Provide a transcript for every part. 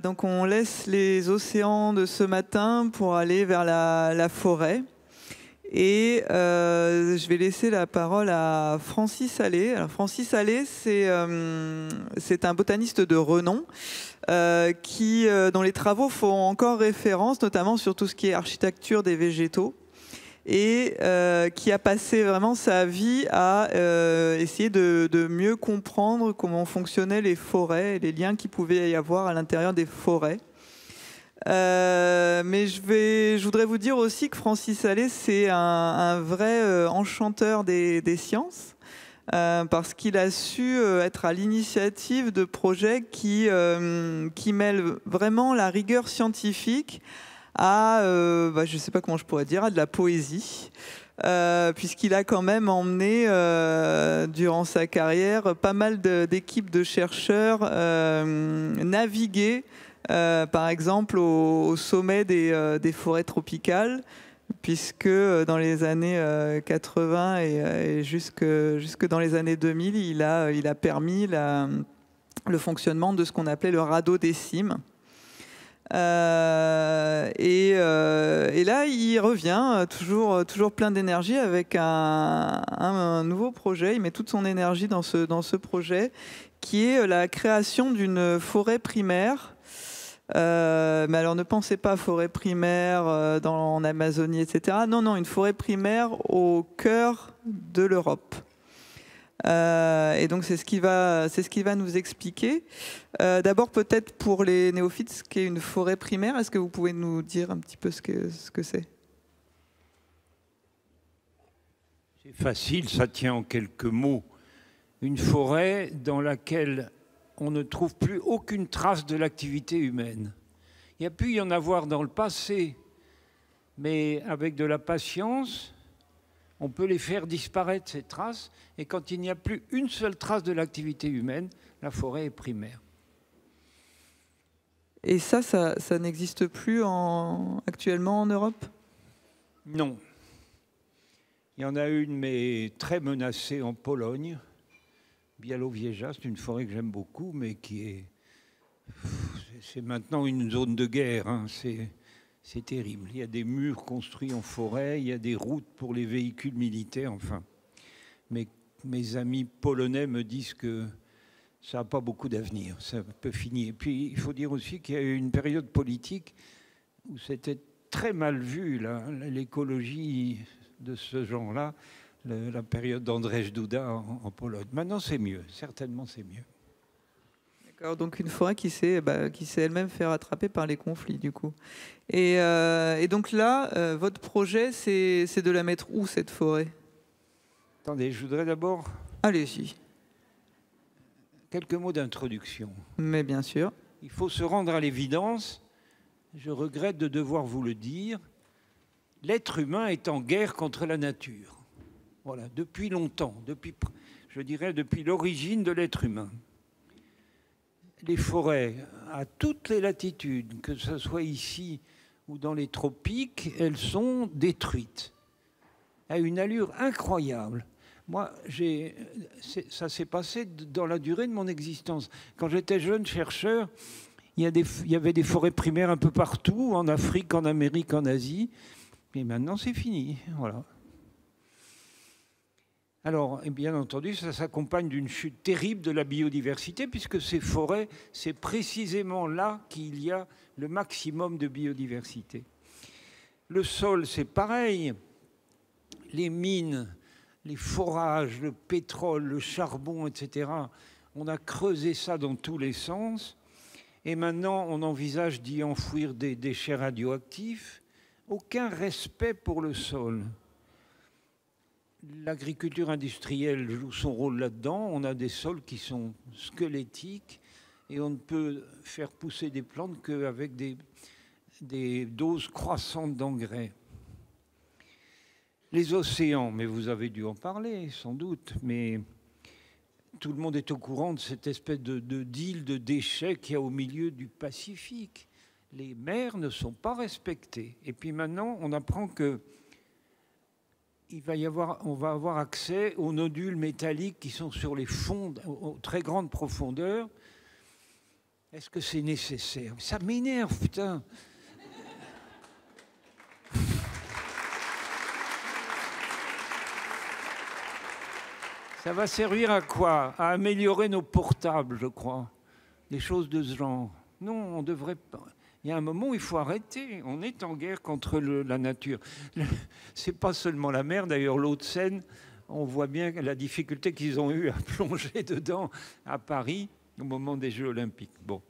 Donc on laisse les océans de ce matin pour aller vers la forêt. Et je vais laisser la parole à Francis Allais. Alors, Francis Allais, c'est un botaniste de renom dont les travaux font encore référence, notamment sur tout ce qui est architecture des végétaux, et qui a passé vraiment sa vie à essayer de mieux comprendre comment fonctionnaient les forêts et les liens qu'il pouvait y avoir à l'intérieur des forêts. Mais je voudrais vous dire aussi que Francis Allais, c'est un vrai enchanteur des sciences, parce qu'il a su être à l'initiative de projets qui mêlent vraiment la rigueur scientifique à, je ne sais pas comment je pourrais dire, à de la poésie. Puisqu'il a quand même emmené durant sa carrière pas mal d'équipes de chercheurs naviguer par exemple au sommet des forêts tropicales, puisque dans les années 80 et jusque dans les années 2000, il a permis le fonctionnement de ce qu'on appelait le radeau des cimes. Et là, il revient toujours plein d'énergie avec un nouveau projet. Il met toute son énergie dans ce projet qui est la création d'une forêt primaire. Mais alors ne pensez pas forêt primaire en Amazonie, etc. Non, une forêt primaire au cœur de l'Europe. Et donc c'est ce qu'il va nous expliquer. D'abord peut-être pour les néophytes, ce qu'est une forêt primaire. Est-ce que vous pouvez nous dire un petit peu ce que c'est? C'est facile, ça tient en quelques mots. Une forêt dans laquelle on ne trouve plus aucune trace de l'activité humaine. Il y a pu y en avoir dans le passé, mais avec de la patience, on peut les faire disparaître, ces traces, et quand il n'y a plus une seule trace de l'activité humaine, la forêt est primaire. Et ça n'existe plus actuellement en Europe? Non. Il y en a une, mais très menacée en Pologne. Białowieża, c'est une forêt que j'aime beaucoup, mais c'est maintenant une zone de guerre. Hein. C'est terrible. Il y a des murs construits en forêt, il y a des routes pour les véhicules militaires, enfin. Mais mes amis polonais me disent que ça n'a pas beaucoup d'avenir, ça peut finir. Et puis, il faut dire aussi qu'il y a eu une période politique où c'était très mal vu, l'écologie de ce genre-là, la période d'Andrzej Duda en Pologne. Maintenant, c'est mieux. Certainement, c'est mieux. D'accord, donc une forêt qui s'est elle-même fait rattraper par les conflits, du coup. Et donc là, votre projet, c'est de la mettre où, cette forêt? Attendez, je voudrais d'abord... Allez-y. Quelques mots d'introduction. Mais bien sûr. Il faut se rendre à l'évidence. Je regrette de devoir vous le dire. L'être humain est en guerre contre la nature. Voilà, depuis longtemps, je dirais depuis l'origine de l'être humain. Les forêts, à toutes les latitudes, que ce soit ici ou dans les tropiques, elles sont détruites à une allure incroyable. Moi, ça s'est passé dans la durée de mon existence. Quand j'étais jeune chercheur, il y avait des forêts primaires un peu partout, en Afrique, en Amérique, en Asie. Et maintenant, c'est fini. Voilà. Alors, bien entendu, ça s'accompagne d'une chute terrible de la biodiversité, puisque ces forêts, c'est précisément là qu'il y a le maximum de biodiversité. Le sol, c'est pareil. Les mines, les forages, le pétrole, le charbon, etc. On a creusé ça dans tous les sens. Et maintenant, on envisage d'y enfouir des déchets radioactifs. Aucun respect pour le sol. L'agriculture industrielle joue son rôle là-dedans. On a des sols qui sont squelettiques et on ne peut faire pousser des plantes qu'avec des doses croissantes d'engrais. Les océans, mais vous avez dû en parler sans doute, mais tout le monde est au courant de cette espèce d'île de déchets qu'il y a au milieu du Pacifique. Les mers ne sont pas respectées. Et puis maintenant, on apprend que on va avoir accès aux nodules métalliques qui sont sur les fonds aux très grandes profondeurs. Est-ce que c'est nécessaire? Ça m'énerve, putain. Ça va servir à quoi? À améliorer nos portables, je crois. Des choses de ce genre. Non, on devrait pas. Il y a un moment où il faut arrêter. On est en guerre contre la nature. C'est pas seulement la mer, d'ailleurs, l'eau de Seine, on voit bien la difficulté qu'ils ont eue à plonger dedans à Paris au moment des Jeux Olympiques. Bon.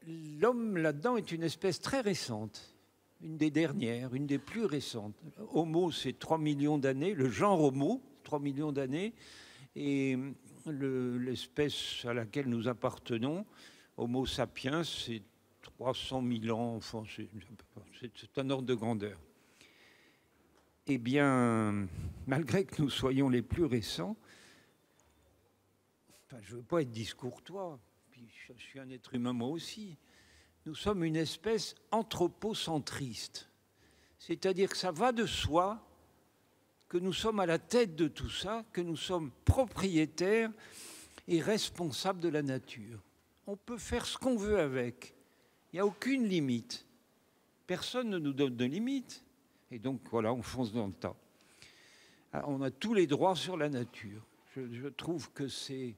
L'homme là-dedans est une espèce très récente, une des dernières, une des plus récentes. Homo, c'est 3 millions d'années, le genre Homo, 3 millions d'années, et l'espèce à laquelle nous appartenons, Homo sapiens, c'est 300 000 ans, enfin, c'est un ordre de grandeur. Eh bien, malgré que nous soyons les plus récents, enfin, je ne veux pas être discourtois, puis je suis un être humain moi aussi, nous sommes une espèce anthropocentriste. C'est-à-dire que ça va de soi que nous sommes à la tête de tout ça, que nous sommes propriétaires et responsables de la nature. On peut faire ce qu'on veut avec. Il n'y a aucune limite. Personne ne nous donne de limite. Et donc, voilà, on fonce dans le tas. Alors, on a tous les droits sur la nature. Je trouve que c'est...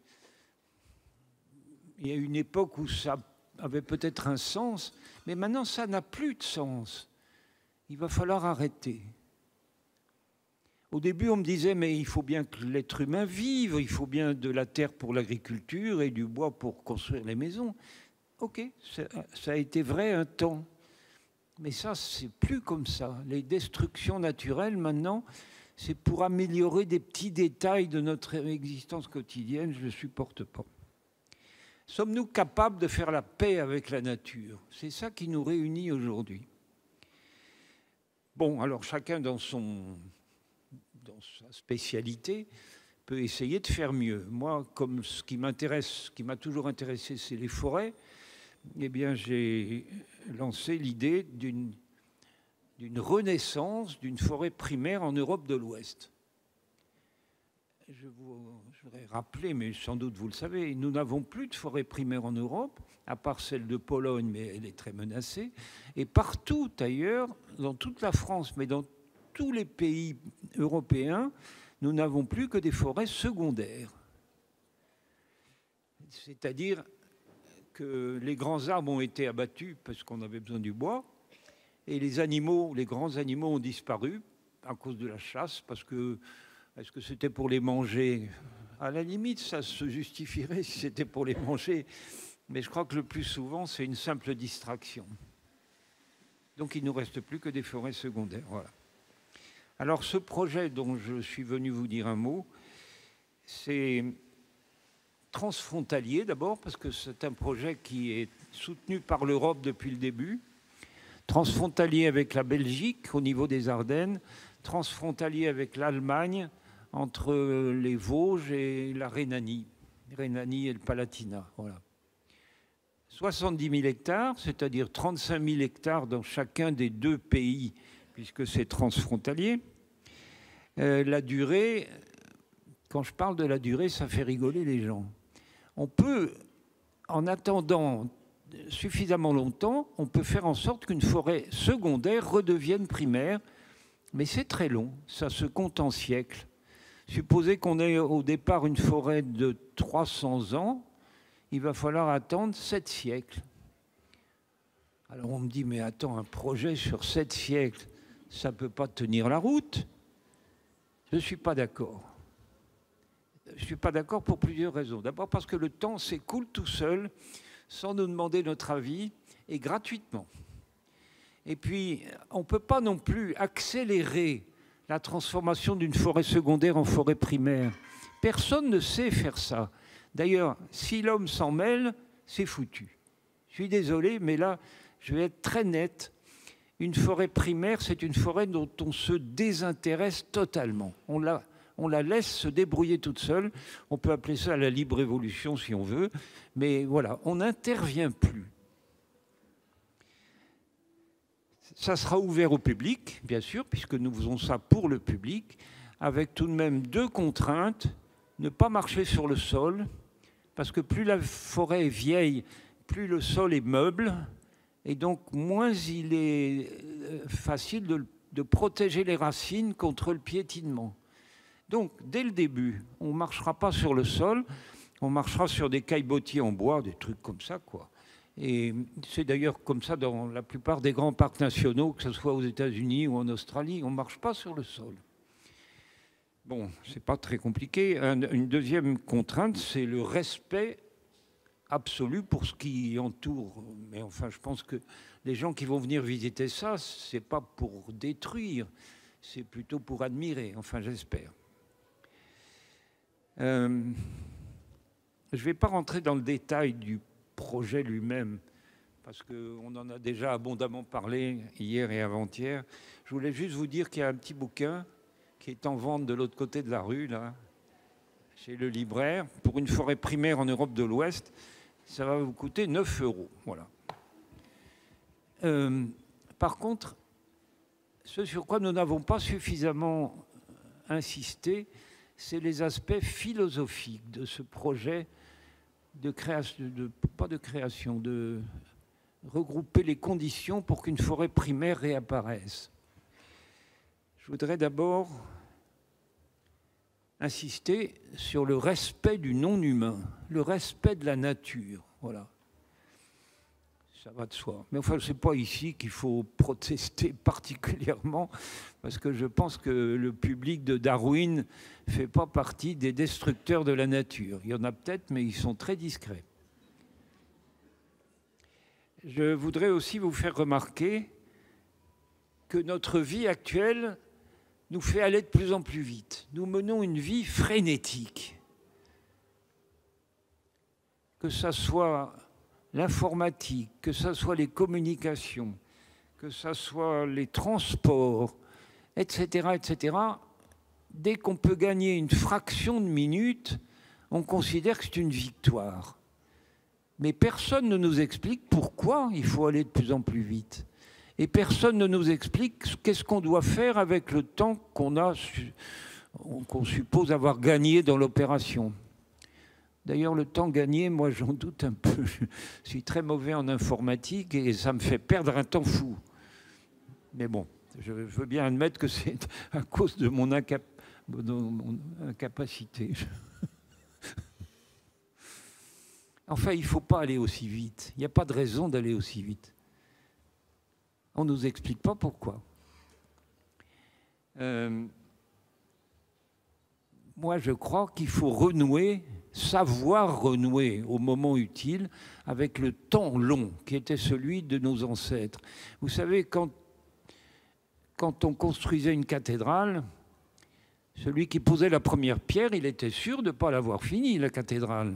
Il y a une époque où ça avait peut-être un sens, mais maintenant, ça n'a plus de sens. Il va falloir arrêter. Au début, on me disait, mais il faut bien que l'être humain vive, il faut bien de la terre pour l'agriculture et du bois pour construire les maisons. Ok, ça a été vrai un temps. Mais ça, c'est plus comme ça. Les destructions naturelles, maintenant, c'est pour améliorer des petits détails de notre existence quotidienne. Je ne supporte pas. Sommes-nous capables de faire la paix avec la nature? C'est ça qui nous réunit aujourd'hui. Bon, alors chacun dans sa spécialité peut essayer de faire mieux. Moi, comme ce qui m'intéresse, ce qui m'a toujours intéressé, c'est les forêts, eh bien, j'ai lancé l'idée d'une renaissance d'une forêt primaire en Europe de l'Ouest. Je voudrais rappeler, mais sans doute vous le savez, nous n'avons plus de forêt primaire en Europe, à part celle de Pologne, mais elle est très menacée. Et partout ailleurs, dans toute la France, mais dans tous les pays européens, nous n'avons plus que des forêts secondaires. C'est-à-dire que les grands arbres ont été abattus parce qu'on avait besoin du bois, et les animaux, les grands animaux ont disparu à cause de la chasse, parce que est-ce que c'était pour les manger? À la limite, ça se justifierait si c'était pour les manger, mais je crois que le plus souvent, c'est une simple distraction. Donc il ne nous reste plus que des forêts secondaires. Voilà. Alors ce projet dont je suis venu vous dire un mot, c'est transfrontalier d'abord, parce que c'est un projet qui est soutenu par l'Europe depuis le début, transfrontalier avec la Belgique au niveau des Ardennes, transfrontalier avec l'Allemagne entre les Vosges et la Rhénanie et le Palatinat. Voilà. 70 000 hectares, c'est-à-dire 35 000 hectares dans chacun des deux pays, puisque c'est transfrontalier. La durée, quand je parle de la durée, ça fait rigoler les gens. On peut, en attendant suffisamment longtemps, on peut faire en sorte qu'une forêt secondaire redevienne primaire, mais c'est très long, ça se compte en siècles. Supposez qu'on ait au départ une forêt de 300 ans, il va falloir attendre 7 siècles. Alors on me dit, mais attends, un projet sur 7 siècles, ça ne peut pas tenir la route. Je ne suis pas d'accord. Je ne suis pas d'accord pour plusieurs raisons. D'abord parce que le temps s'écoule tout seul, sans nous demander notre avis, et gratuitement. Et puis, on ne peut pas non plus accélérer la transformation d'une forêt secondaire en forêt primaire. Personne ne sait faire ça. D'ailleurs, si l'homme s'en mêle, c'est foutu. Je suis désolé, mais là, je vais être très net. Une forêt primaire, c'est une forêt dont on se désintéresse totalement. On la laisse se débrouiller toute seule. On peut appeler ça la libre évolution si on veut. Mais voilà, on n'intervient plus. Ça sera ouvert au public, bien sûr, puisque nous faisons ça pour le public, avec tout de même 2 contraintes. Ne pas marcher sur le sol, parce que plus la forêt est vieille, plus le sol est meuble, et donc moins il est facile de protéger les racines contre le piétinement. Donc, dès le début, on ne marchera pas sur le sol, on marchera sur des caillebotis en bois, des trucs comme ça, quoi. Et c'est d'ailleurs comme ça dans la plupart des grands parcs nationaux, que ce soit aux États-Unis ou en Australie, on ne marche pas sur le sol. Bon, c'est pas très compliqué. Une deuxième contrainte, c'est le respect absolu pour ce qui entoure. Mais enfin, je pense que les gens qui vont venir visiter ça, c'est pas pour détruire, c'est plutôt pour admirer. Enfin, j'espère. Je ne vais pas rentrer dans le détail du projet lui-même, parce qu'on en a déjà abondamment parlé hier et avant-hier. Je voulais juste vous dire qu'il y a un petit bouquin qui est en vente de l'autre côté de la rue, là, chez le libraire, pour une forêt primaire en Europe de l'Ouest. Ça va vous coûter 9 €. Voilà. Par contre, ce sur quoi nous n'avons pas suffisamment insisté, c'est les aspects philosophiques de ce projet de création, de regrouper les conditions pour qu'une forêt primaire réapparaisse. Je voudrais d'abord insister sur le respect du non-humain, le respect de la nature. Voilà. Ça va de soi. Mais enfin, ce n'est pas ici qu'il faut protester particulièrement, parce que je pense que le public de Darwin ne fait pas partie des destructeurs de la nature. Il y en a peut-être, mais ils sont très discrets. Je voudrais aussi vous faire remarquer que notre vie actuelle nous fait aller de plus en plus vite. Nous menons une vie frénétique. Que ça soit l'informatique, que ce soit les communications, que ce soit les transports, etc., etc., dès qu'on peut gagner une fraction de minute, on considère que c'est une victoire. Mais personne ne nous explique pourquoi il faut aller de plus en plus vite. Et personne ne nous explique qu'est-ce qu'on doit faire avec le temps qu'on suppose avoir gagné dans l'opération. D'ailleurs, le temps gagné, moi, j'en doute un peu. Je suis très mauvais en informatique et ça me fait perdre un temps fou. Mais bon, je veux bien admettre que c'est à cause de mon incapacité. Enfin, il ne faut pas aller aussi vite. Il n'y a pas de raison d'aller aussi vite. On ne nous explique pas pourquoi. Moi, je crois qu'il faut renouer, savoir renouer au moment utile avec le temps long qui était celui de nos ancêtres. Vous savez, quand on construisait une cathédrale, celui qui posait la première pierre, il était sûr de ne pas l'avoir finie, la cathédrale.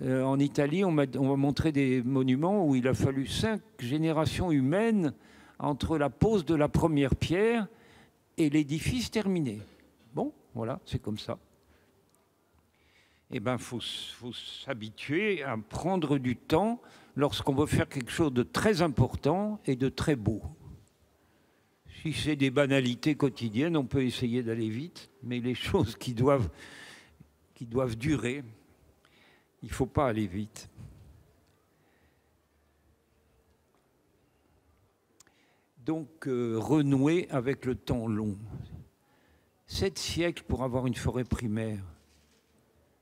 En Italie, on m'a montré des monuments où il a fallu 5 générations humaines entre la pose de la première pierre et l'édifice terminé. Bon, voilà, c'est comme ça. Eh bien, faut s'habituer à prendre du temps lorsqu'on veut faire quelque chose de très important et de très beau. Si c'est des banalités quotidiennes, on peut essayer d'aller vite, mais les choses qui doivent durer, il ne faut pas aller vite. Donc, renouer avec le temps long. 7 siècles pour avoir une forêt primaire.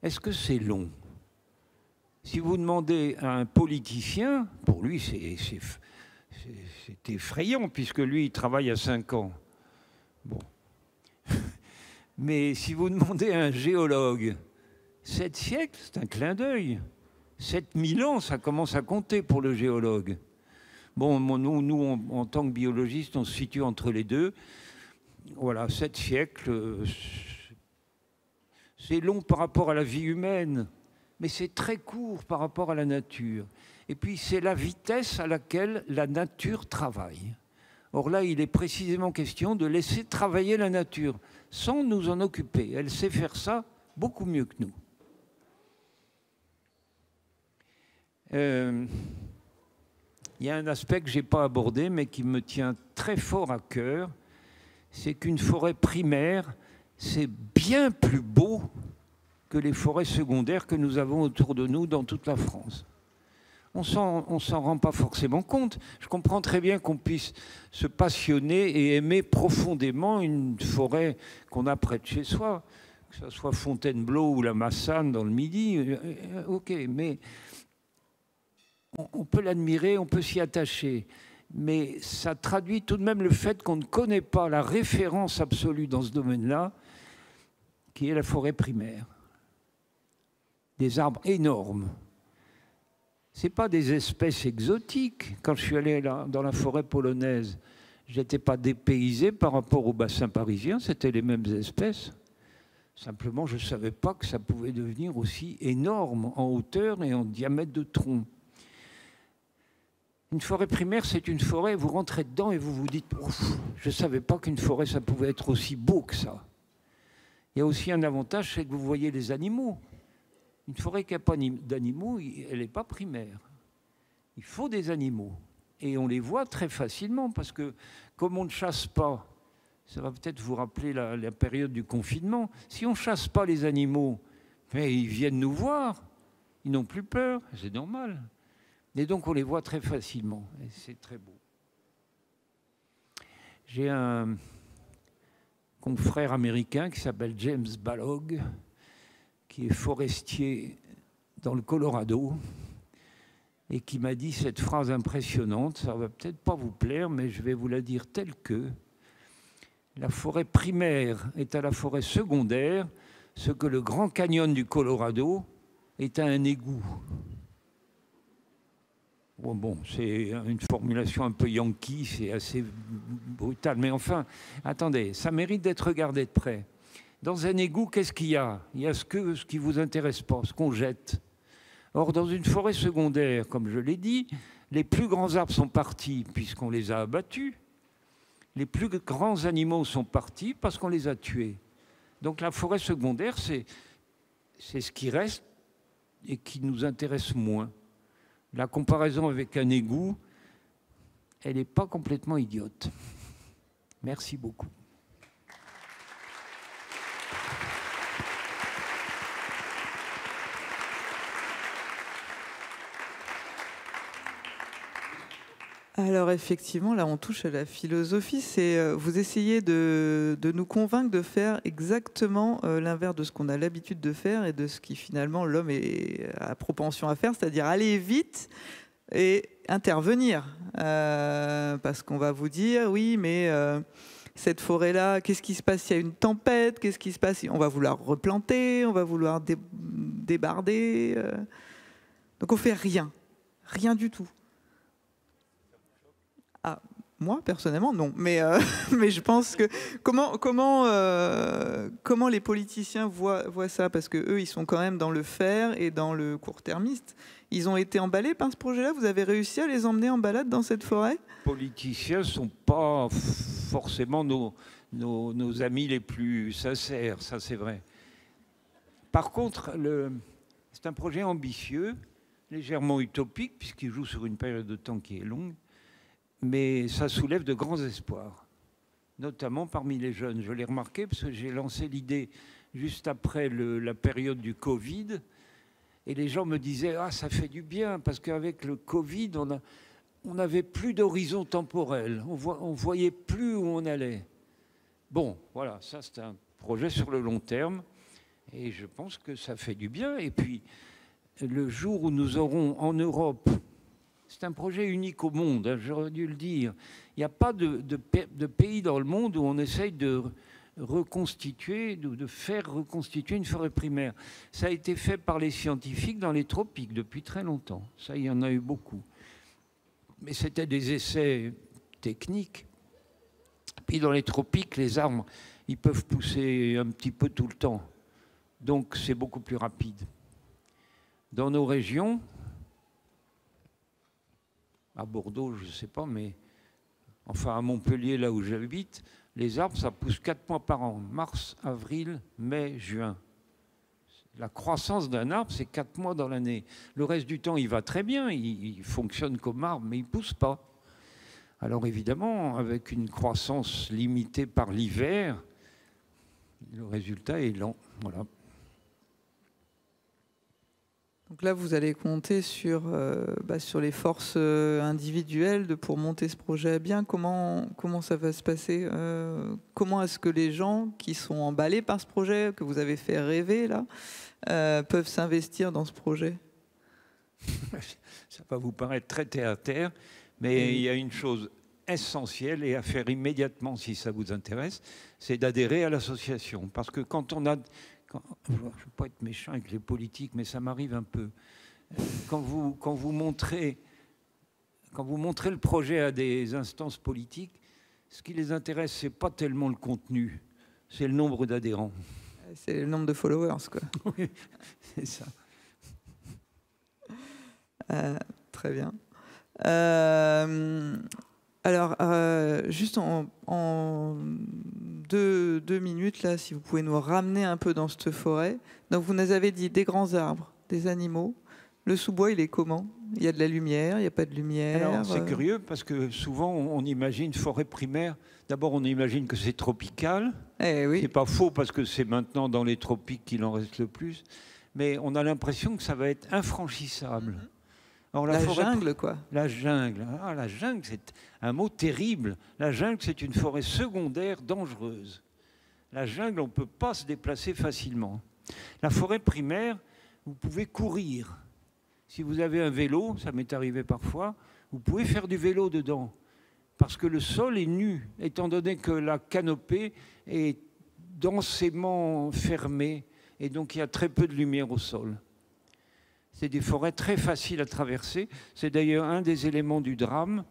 Est-ce que c'est long? Si vous demandez à un politicien, pour lui, c'est effrayant, puisque lui, il travaille à 5 ans. Bon. Mais si vous demandez à un géologue, 7 siècles, c'est un clin d'œil. 7000 ans, ça commence à compter pour le géologue. Bon, nous en tant que biologistes, on se situe entre les deux. Voilà, 7 siècles, c'est long par rapport à la vie humaine, mais c'est très court par rapport à la nature. Et puis, c'est la vitesse à laquelle la nature travaille. Or là, il est précisément question de laisser travailler la nature, sans nous en occuper. Elle sait faire ça beaucoup mieux que nous. Il y a un aspect que je n'ai pas abordé, mais qui me tient très fort à cœur, c'est qu'une forêt primaire, c'est bien plus beau que les forêts secondaires que nous avons autour de nous dans toute la France. On s'en rend pas forcément compte. Je comprends très bien qu'on puisse se passionner et aimer profondément une forêt qu'on a près de chez soi, que ce soit Fontainebleau ou la Massane dans le Midi. Ok, mais on peut l'admirer, on peut s'y attacher. Mais ça traduit tout de même le fait qu'on ne connaît pas la référence absolue dans ce domaine-là, qui est la forêt primaire. Des arbres énormes. Ce n'est pas des espèces exotiques. Quand je suis allé dans la forêt polonaise, je n'étais pas dépaysé par rapport au bassin parisien, c'était les mêmes espèces. Simplement, je ne savais pas que ça pouvait devenir aussi énorme en hauteur et en diamètre de tronc. Une forêt primaire, c'est une forêt, vous rentrez dedans et vous vous dites « je ne savais pas qu'une forêt, ça pouvait être aussi beau que ça ». Il y a aussi un avantage, c'est que vous voyez les animaux. Une forêt qui n'a pas d'animaux, elle n'est pas primaire. Il faut des animaux. Et on les voit très facilement parce que comme on ne chasse pas, ça va peut-être vous rappeler la période du confinement, si on ne chasse pas les animaux, mais ils viennent nous voir, ils n'ont plus peur, c'est normal. Et donc on les voit très facilement, et c'est très beau. J'ai un confrère américain qui s'appelle James Balog, qui est forestier dans le Colorado, et qui m'a dit cette phrase impressionnante, ça ne va peut-être pas vous plaire, mais je vais vous la dire telle que la forêt primaire est à la forêt secondaire ce que le Grand Canyon du Colorado est à un égout. Bon, c'est une formulation un peu yankee, c'est assez brutal, mais enfin, attendez, ça mérite d'être regardé de près. Dans un égout, qu'est-ce qu'il y a? Il y a ce qui ne vous intéresse pas, ce qu'on jette. Or, dans une forêt secondaire, comme je l'ai dit, les plus grands arbres sont partis puisqu'on les a abattus. Les plus grands animaux sont partis parce qu'on les a tués. Donc la forêt secondaire, c'est ce qui reste et qui nous intéresse moins. La comparaison avec un égout, elle n'est pas complètement idiote. Merci beaucoup. Alors effectivement, là on touche à la philosophie, c'est vous essayez de nous convaincre de faire exactement l'inverse de ce qu'on a l'habitude de faire et de ce qui finalement l'homme a propension à faire, c'est-à-dire aller vite et intervenir. Parce qu'on va vous dire, oui mais cette forêt-là, qu'est-ce qui se passe s'il y a une tempête? Qu'est-ce qui se passe si on va vouloir replanter? On va vouloir débarder donc on fait rien du tout. Ah, moi, personnellement, non. Mais je pense que... Comment les politiciens voient ça? Parce qu'eux, ils sont quand même dans le faire et dans le court-termiste. Ils ont été emballés par ce projet-là? Vous avez réussi à les emmener en balade dans cette forêt? Les politiciens ne sont pas forcément nos amis les plus sincères, ça c'est vrai. Par contre, c'est un projet ambitieux, légèrement utopique, puisqu'il joue sur une période de temps qui est longue. Mais ça soulève de grands espoirs, notamment parmi les jeunes. Je l'ai remarqué parce que j'ai lancé l'idée juste après la période du Covid. Et les gens me disaient « Ah, ça fait du bien » parce qu'avec le Covid, on n'avait plus d'horizon temporel. On voyait plus où on allait. Bon, voilà, ça c'est un projet sur le long terme. Et je pense que ça fait du bien. Et puis, le jour où nous aurons en Europe... C'est un projet unique au monde, hein, j'aurais dû le dire. Il n'y a pas de pays dans le monde où on essaye de reconstituer, de faire reconstituer une forêt primaire. Ça a été fait par les scientifiques dans les tropiques depuis très longtemps. Ça, il y en a eu beaucoup. Mais c'était des essais techniques. Puis dans les tropiques, les arbres, ils peuvent pousser un petit peu tout le temps. Donc c'est beaucoup plus rapide. Dans nos régions... À Bordeaux, je ne sais pas, mais enfin à Montpellier, là où j'habite, les arbres, ça pousse 4 mois par an. Mars, avril, mai, juin. La croissance d'un arbre, c'est 4 mois dans l'année. Le reste du temps, il va très bien, il fonctionne comme arbre, mais il ne pousse pas. Alors évidemment, avec une croissance limitée par l'hiver, le résultat est lent. Voilà. Donc là, vous allez compter sur les forces individuelles pour monter ce projet à bien. Comment ça va se passer? Comment est-ce que les gens qui sont emballés par ce projet, que vous avez fait rêver, là, peuvent s'investir dans ce projet? Ça va vous paraître très terre-à-terre, mais il y a une chose essentielle et à faire immédiatement si ça vous intéresse, c'est d'adhérer à l'association. Parce que quand on a... je ne veux pas être méchant avec les politiques, mais ça m'arrive un peu. Quand vous montrez le projet à des instances politiques, ce qui les intéresse, ce n'est pas tellement le contenu, c'est le nombre d'adhérents. C'est le nombre de followers, quoi. Oui, c'est ça. Très bien. Alors, juste en deux minutes, là, si vous pouvez nous ramener un peu dans cette forêt. Donc, vous nous avez dit des grands arbres, des animaux. Le sous-bois, il est comment? Il y a de la lumière, il n'y a pas de lumière? Alors, c'est curieux parce que souvent, on imagine forêt primaire. D'abord, on imagine que c'est tropical. Eh oui. C'est pas faux parce que c'est maintenant dans les tropiques qu'il en reste le plus. Mais on a l'impression que ça va être infranchissable. Alors, la jungle, quoi. La jungle. Ah, la jungle, c'est un mot terrible. La jungle, c'est une forêt secondaire dangereuse. La jungle, on ne peut pas se déplacer facilement. La forêt primaire, vous pouvez courir. Si vous avez un vélo, ça m'est arrivé parfois, vous pouvez faire du vélo dedans. Parce que le sol est nu, étant donné que la canopée est densément fermée. Et donc, il y a très peu de lumière au sol. C'est des forêts très faciles à traverser. C'est d'ailleurs un des éléments du drame,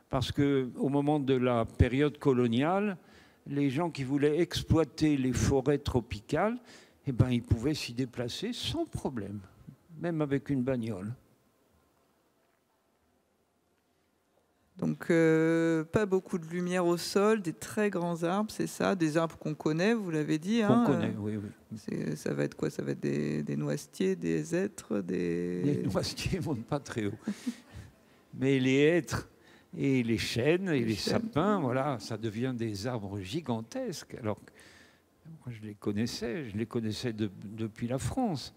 parce qu'au moment de la période coloniale, les gens qui voulaient exploiter les forêts tropicales, eh ben, ils pouvaient s'y déplacer sans problème, même avec une bagnole. Donc, pas beaucoup de lumière au sol, des très grands arbres, c'est ça? Des arbres qu'on connaît, vous l'avez dit. Qu'on connaît, oui, oui. Ça va être quoi? Ça va être des noisetiers, des hêtres, Les noisetiers ne montent pas très haut. Mais les hêtres et les chênes et les sapins, voilà, ça devient des arbres gigantesques. Alors que moi, je les connaissais depuis la France.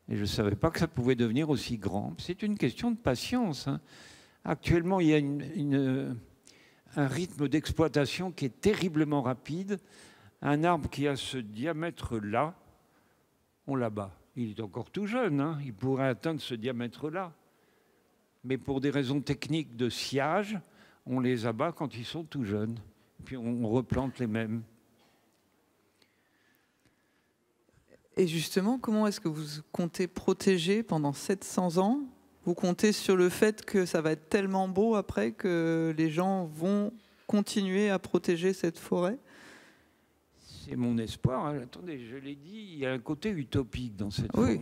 Et je ne savais pas que ça pouvait devenir aussi grand. C'est une question de patience, hein. Actuellement, il y a un rythme d'exploitation qui est terriblement rapide. Un arbre qui a ce diamètre-là, on l'abat. Il est encore tout jeune, hein, il pourrait atteindre ce diamètre-là. Mais pour des raisons techniques de sciage, on les abat quand ils sont tout jeunes. Puis on replante les mêmes. Et justement, comment est-ce que vous comptez protéger pendant 700 ans? Vous comptez sur le fait que ça va être tellement beau après que les gens vont continuer à protéger cette forêt? C'est mon espoir. Attendez, je l'ai dit, il y a un côté utopique dans cette forêt.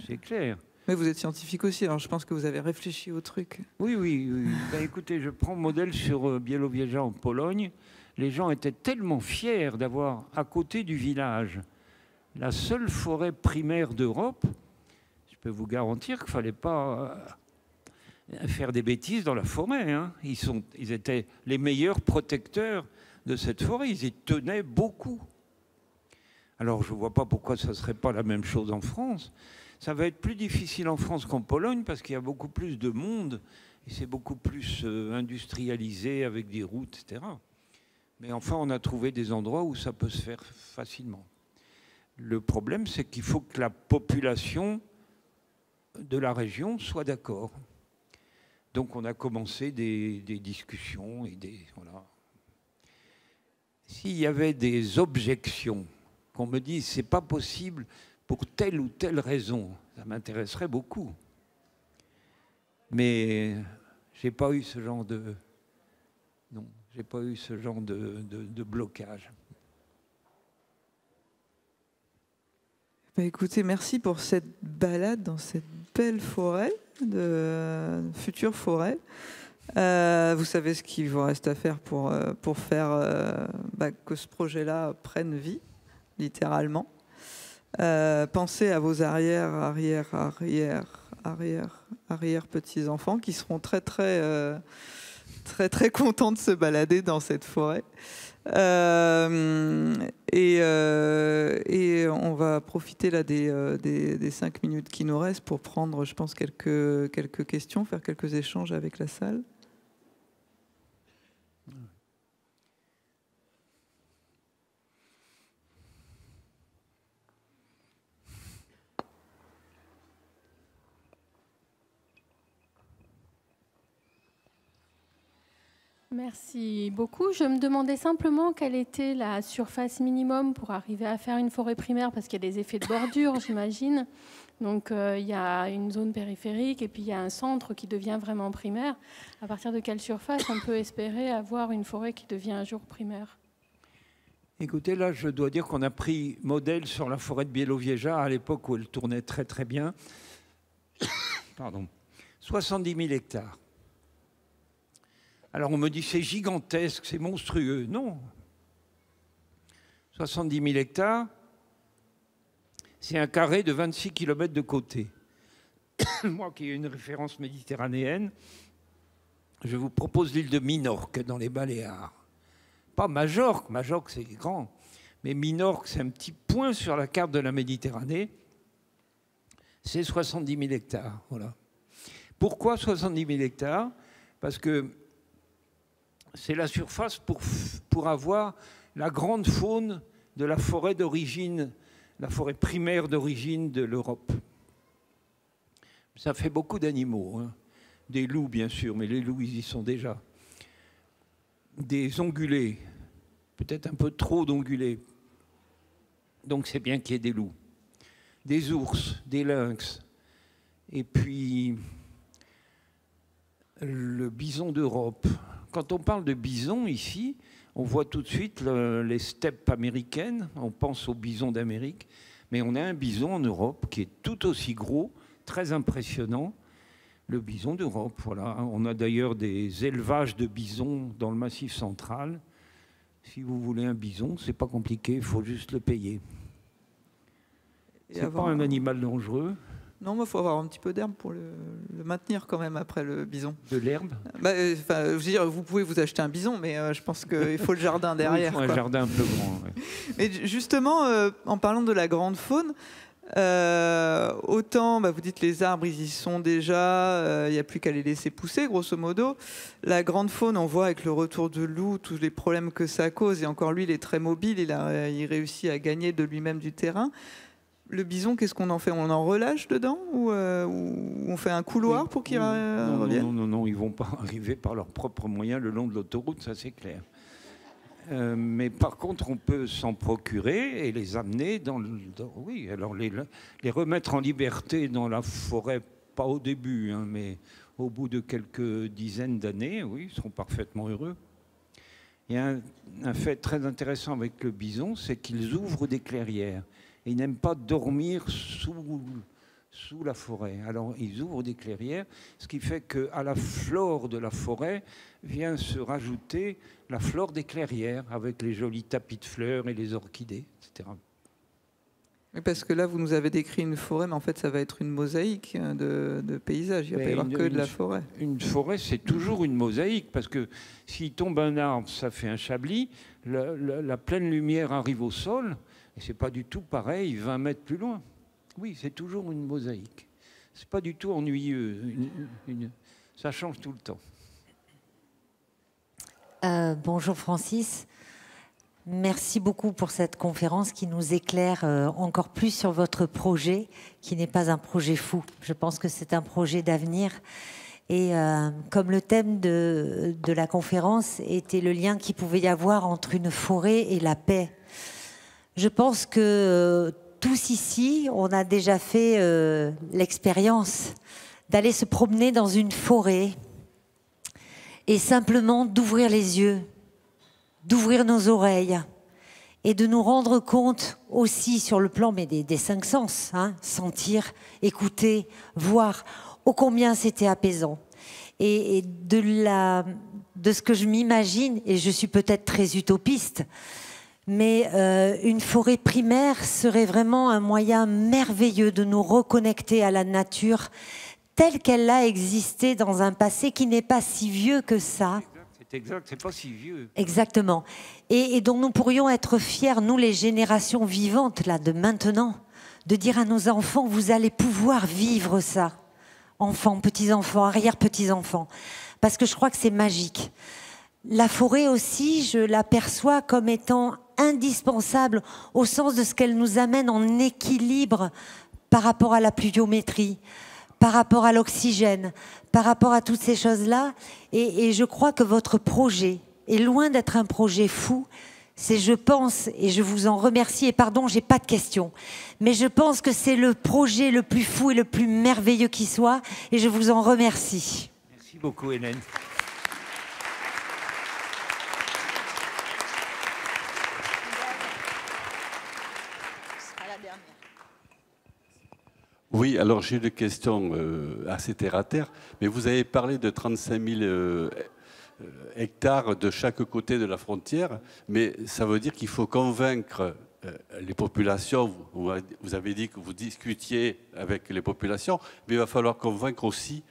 C'est clair. Mais vous êtes scientifique aussi, alors je pense que vous avez réfléchi au truc. Oui. Ben, écoutez, je prends modèle sur Białowieża en Pologne. Les gens étaient tellement fiers d'avoir à côté du village la seule forêt primaire d'Europe. Je peux vous garantir qu'il ne fallait pas faire des bêtises dans la forêt, hein. Ils étaient les meilleurs protecteurs de cette forêt. Ils y tenaient beaucoup. Alors, je ne vois pas pourquoi ça ne serait pas la même chose en France. Ça va être plus difficile en France qu'en Pologne parce qu'il y a beaucoup plus de monde et c'est beaucoup plus industrialisé avec des routes, etc. Mais enfin, on a trouvé des endroits où ça peut se faire facilement. Le problème, c'est qu'il faut que la population de la région soit d'accord. Donc on a commencé des discussions et voilà. S'il y avait des objections, qu'on me dise c'est pas possible pour telle ou telle raison, ça m'intéresserait beaucoup. Mais j'ai pas eu ce genre de blocage. Écoutez, merci pour cette balade dans cette belle forêt, future forêt. Vous savez ce qu'il vous reste à faire pour faire que ce projet-là prenne vie, littéralement. Pensez à vos arrière petits-enfants qui seront très très très content de se balader dans cette forêt. Et on va profiter là des 5 minutes qui nous restent pour prendre, je pense, quelques questions, faire quelques échanges avec la salle. Merci beaucoup. Je me demandais simplement quelle était la surface minimum pour arriver à faire une forêt primaire, parce qu'il y a des effets de bordure, j'imagine. Donc, il y a une zone périphérique et puis il y a un centre qui devient vraiment primaire. À partir de quelle surface on peut espérer avoir une forêt qui devient un jour primaire? Écoutez, là, je dois dire qu'on a pris modèle sur la forêt de Biélovieja à l'époque où elle tournait très très bien. Pardon. 70 000 hectares. Alors on me dit c'est gigantesque, c'est monstrueux. Non. 70 000 hectares, c'est un carré de 26 km de côté. Moi qui ai une référence méditerranéenne, je vous propose l'île de Minorque dans les Baléares. Pas Majorque, Majorque c'est grand, mais Minorque c'est un petit point sur la carte de la Méditerranée. C'est 70 000 hectares. Voilà. Pourquoi 70 000 hectares? Parce que c'est la surface pour avoir la grande faune de la forêt d'origine, la forêt primaire d'origine de l'Europe. Ça fait beaucoup d'animaux, hein. Des loups bien sûr, mais les loups ils y sont déjà. Des ongulés, peut-être un peu trop d'ongulés, donc c'est bien qu'il y ait des loups. Des ours, des lynx, et puis le bison d'Europe. Quand on parle de bison ici, on voit tout de suite les steppes américaines, on pense au bison d'Amérique, mais on a un bison en Europe qui est tout aussi gros, très impressionnant, le bison d'Europe. Voilà. On a d'ailleurs des élevages de bisons dans le Massif central. Si vous voulez un bison, c'est pas compliqué, il faut juste le payer. C'est pas un animal dangereux. Non, il faut avoir un petit peu d'herbe pour le maintenir quand même après le bison. De l'herbe? Je veux dire, vous pouvez vous acheter un bison, mais je pense qu'il faut le jardin derrière. Oui, il faut un jardin un peu grand. Ouais. Mais justement, en parlant de la grande faune, autant, vous dites les arbres, ils y sont déjà, il n'y a plus qu'à les laisser pousser, grosso modo. La grande faune, on voit avec le retour de loup, tous les problèmes que ça cause, et encore lui, il est très mobile, il réussit à gagner de lui-même du terrain. Le bison, qu'est-ce qu'on en fait? On en relâche dedans ou on fait un couloir pour qu'il revienne? Non, ils ne vont pas arriver par leurs propres moyens le long de l'autoroute, ça c'est clair. Mais par contre, on peut s'en procurer et les amener oui, alors les remettre en liberté dans la forêt, pas au début, hein, mais au bout de quelques dizaines d'années, oui, ils seront parfaitement heureux. Il y a un fait très intéressant avec le bison, c'est qu'ils ouvrent des clairières. Et ils n'aiment pas dormir sous la forêt. Alors, ils ouvrent des clairières, ce qui fait qu'à la flore de la forêt vient se rajouter la flore des clairières, avec les jolis tapis de fleurs et les orchidées, etc. Oui, parce que là, vous nous avez décrit une forêt, mais en fait, ça va être une mosaïque de paysages. Il ne va pas y avoir que de la forêt. Une forêt, c'est toujours une mosaïque, parce que s'il tombe un arbre, ça fait un chablis, la pleine lumière arrive au sol, et ce n'est pas du tout pareil 20 mètres plus loin. Oui, c'est toujours une mosaïque. Ce n'est pas du tout ennuyeux. Ça change tout le temps. Bonjour Francis. Merci beaucoup pour cette conférence qui nous éclaire encore plus sur votre projet, qui n'est pas un projet fou. Je pense que c'est un projet d'avenir. Et comme le thème de la conférence était le lien qu'il pouvait y avoir entre une forêt et la paix, je pense que tous ici, on a déjà fait l'expérience d'aller se promener dans une forêt et simplement d'ouvrir les yeux, d'ouvrir nos oreilles et de nous rendre compte aussi sur le plan des 5 sens, hein, sentir, écouter, voir, ô combien c'était apaisant. Et de ce que je m'imagine, et je suis peut-être très utopiste, mais une forêt primaire serait vraiment un moyen merveilleux de nous reconnecter à la nature telle qu'elle a existé dans un passé qui n'est pas si vieux que ça. C'est exact, c'est pas si vieux. Exactement. Et donc nous pourrions être fiers, nous les générations vivantes là, de maintenant, de dire à nos enfants, vous allez pouvoir vivre ça. Enfants, petits-enfants, arrière-petits-enfants. Parce que je crois que c'est magique. La forêt aussi, je l'aperçois comme étant indispensable au sens de ce qu'elle nous amène en équilibre par rapport à la pluviométrie, par rapport à l'oxygène, par rapport à toutes ces choses-là. Et je crois que votre projet est loin d'être un projet fou. C'est, je pense, et je vous en remercie, et pardon, j'ai pas de questions, mais je pense que c'est le projet le plus fou et le plus merveilleux qui soit, et je vous en remercie. Merci beaucoup, Hélène. Oui, alors j'ai une question assez terre-à-terre, mais vous avez parlé de 35 000 hectares de chaque côté de la frontière, mais ça veut dire qu'il faut convaincre les populations. Vous avez dit que vous discutiez avec les populations, mais il va falloir convaincre aussi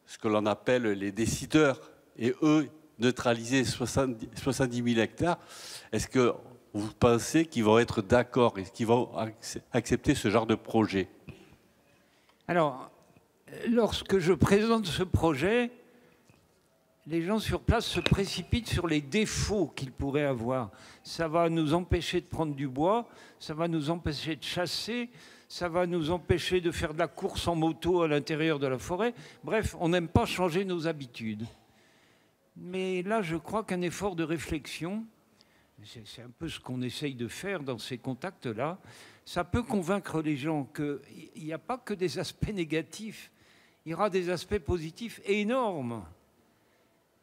ce que l'on appelle les décideurs, et eux, neutraliser 70 000 hectares. Est-ce que vous pensez qu'ils vont être d'accord et qu'ils vont accepter ce genre de projet ? Alors, lorsque je présente ce projet, les gens sur place se précipitent sur les défauts qu'ils pourraient avoir. Ça va nous empêcher de prendre du bois, ça va nous empêcher de chasser, ça va nous empêcher de faire de la course en moto à l'intérieur de la forêt. Bref, on n'aime pas changer nos habitudes. Mais là, je crois qu'un effort de réflexion, c'est un peu ce qu'on essaye de faire dans ces contacts-là, ça peut convaincre les gens qu'il n'y a pas que des aspects négatifs, il y aura des aspects positifs énormes.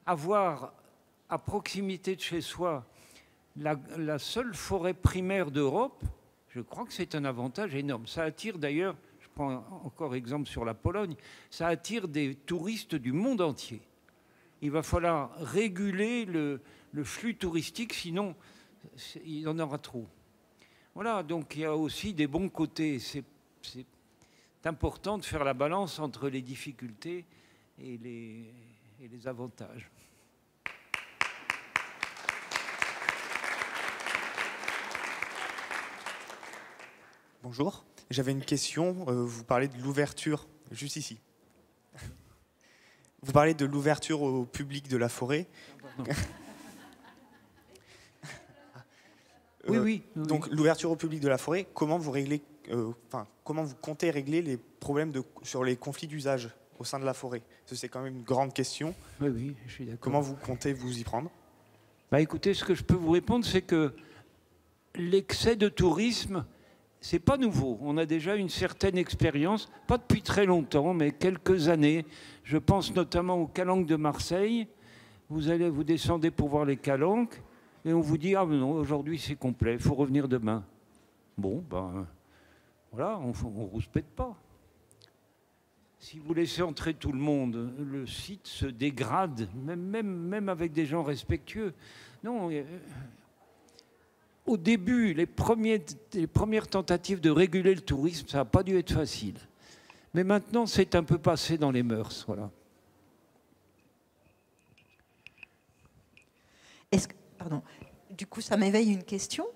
Avoir à proximité de chez soi la seule forêt primaire d'Europe, je crois que c'est un avantage énorme. Ça attire d'ailleurs, je prends encore exemple sur la Pologne, ça attire des touristes du monde entier. Il va falloir réguler le flux touristique, sinon il y en aura trop. Voilà, donc il y a aussi des bons côtés. C'est important de faire la balance entre les difficultés et les avantages. Bonjour, j'avais une question. Vous parlez de l'ouverture, juste ici. Vous parlez de l'ouverture au public de la forêt. Oui. Donc l'ouverture au public de la forêt, comment vous réglez, comment vous comptez régler les problèmes sur les conflits d'usage au sein de la forêt? C'est quand même une grande question. Oui, je suis d'accord. Comment vous comptez vous y prendre? Écoutez, ce que je peux vous répondre, c'est que l'excès de tourisme, c'est pas nouveau. On a déjà une certaine expérience, pas depuis très longtemps, mais quelques années. Je pense notamment aux calanques de Marseille. Vous descendez pour voir les calanques. Et on vous dit, ah non, aujourd'hui c'est complet, il faut revenir demain. Bon, voilà, on ne rouspète pas. Si vous laissez entrer tout le monde, le site se dégrade, même avec des gens respectueux. Non, au début, les premières tentatives de réguler le tourisme, ça n'a pas dû être facile. Mais maintenant, c'est un peu passé dans les mœurs, voilà. Pardon. Du coup, ça m'éveille une question.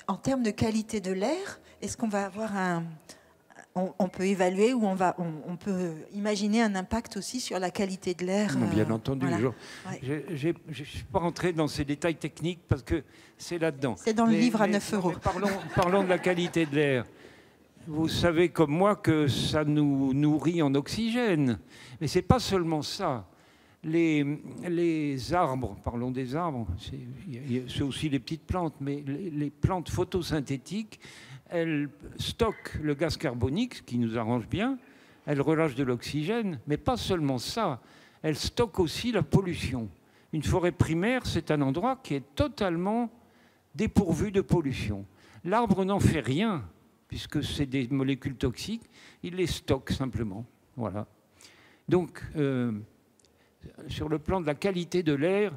En termes de qualité de l'air, est-ce qu'on va avoir on peut évaluer ou on peut imaginer un impact aussi sur la qualité de l'air? Bien entendu. Voilà. Je ne suis pas rentré dans ces détails techniques parce que c'est là-dedans. C'est dans le livre à 9 €. Parlons de la qualité de l'air. Vous savez comme moi que ça nous nourrit en oxygène. Mais ce n'est pas seulement ça. Les arbres, parlons des arbres, c'est aussi les petites plantes, mais les plantes photosynthétiques, elles stockent le gaz carbonique, ce qui nous arrange bien, elles relâchent de l'oxygène, mais pas seulement ça, elles stockent aussi la pollution. Une forêt primaire, c'est un endroit qui est totalement dépourvu de pollution. L'arbre n'en fait rien, puisque c'est des molécules toxiques, il les stocke simplement. Voilà. Donc, sur le plan de la qualité de l'air,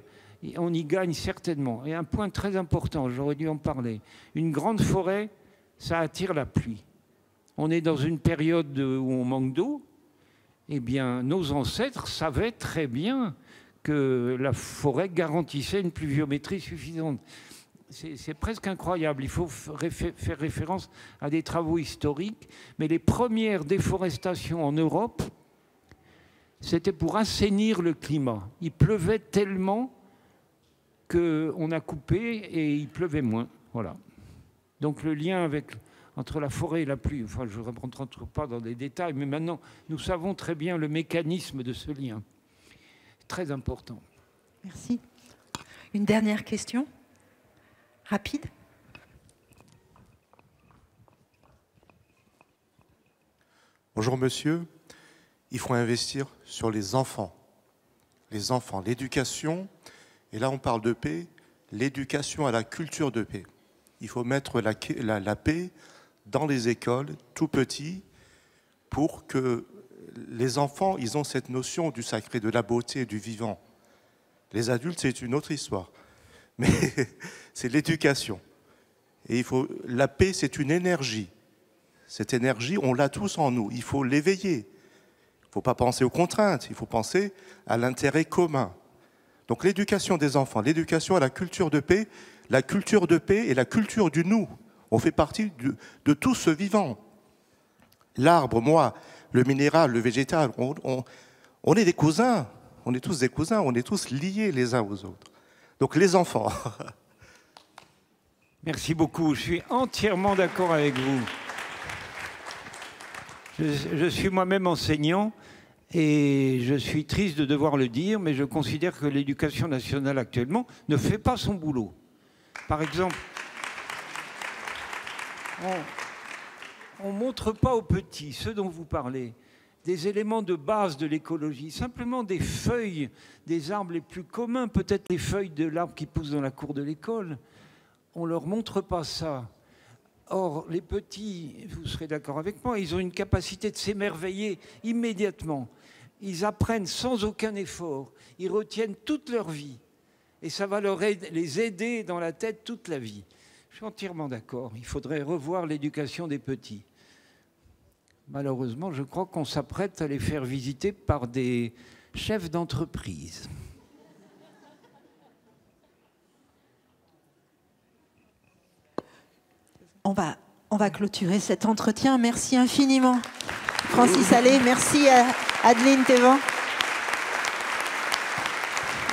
on y gagne certainement. Et un point très important, j'aurais dû en parler, une grande forêt, ça attire la pluie. On est dans une période où on manque d'eau. Eh bien, nos ancêtres savaient très bien que la forêt garantissait une pluviométrie suffisante. C'est presque incroyable. Il faut faire référence à des travaux historiques. Mais les premières déforestations en Europe, c'était pour assainir le climat. Il pleuvait tellement qu'on a coupé et il pleuvait moins. Voilà. Donc le lien entre la forêt et la pluie, enfin je ne rentre pas dans des détails, mais maintenant nous savons très bien le mécanisme de ce lien. Très important. Merci. Une dernière question ? Rapide. Bonjour monsieur, il faut investir sur les enfants, l'éducation, et là on parle de paix, l'éducation à la culture de paix. Il faut mettre la paix dans les écoles, tout petit, pour que les enfants, ils ont cette notion du sacré, de la beauté, du vivant. Les adultes, c'est une autre histoire. Mais c'est l'éducation. Et la paix, c'est une énergie. Cette énergie, on l'a tous en nous. Il faut l'éveiller. Il ne faut pas penser aux contraintes, il faut penser à l'intérêt commun. Donc l'éducation des enfants, l'éducation à la culture de paix et la culture du nous. On fait partie de tout ce vivant. L'arbre, moi, le minéral, le végétal, on est des cousins. On est tous des cousins, on est tous liés les uns aux autres. Donc les enfants. Merci beaucoup, je suis entièrement d'accord avec vous. Je suis moi-même enseignant et je suis triste de devoir le dire, mais je considère que l'éducation nationale actuellement ne fait pas son boulot. Par exemple, on ne montre pas aux petits, ceux dont vous parlez, des éléments de base de l'écologie, simplement des feuilles des arbres les plus communs, peut-être les feuilles de l'arbre qui pousse dans la cour de l'école. On ne leur montre pas ça. Or, les petits, vous serez d'accord avec moi, ils ont une capacité de s'émerveiller immédiatement. Ils apprennent sans aucun effort. Ils retiennent toute leur vie. Et ça va les aider dans la tête toute la vie. Je suis entièrement d'accord. Il faudrait revoir l'éducation des petits. Malheureusement, je crois qu'on s'apprête à les faire visiter par des chefs d'entreprise. On va clôturer cet entretien. Merci infiniment, Francis Allais. Merci à Adeline Thévan.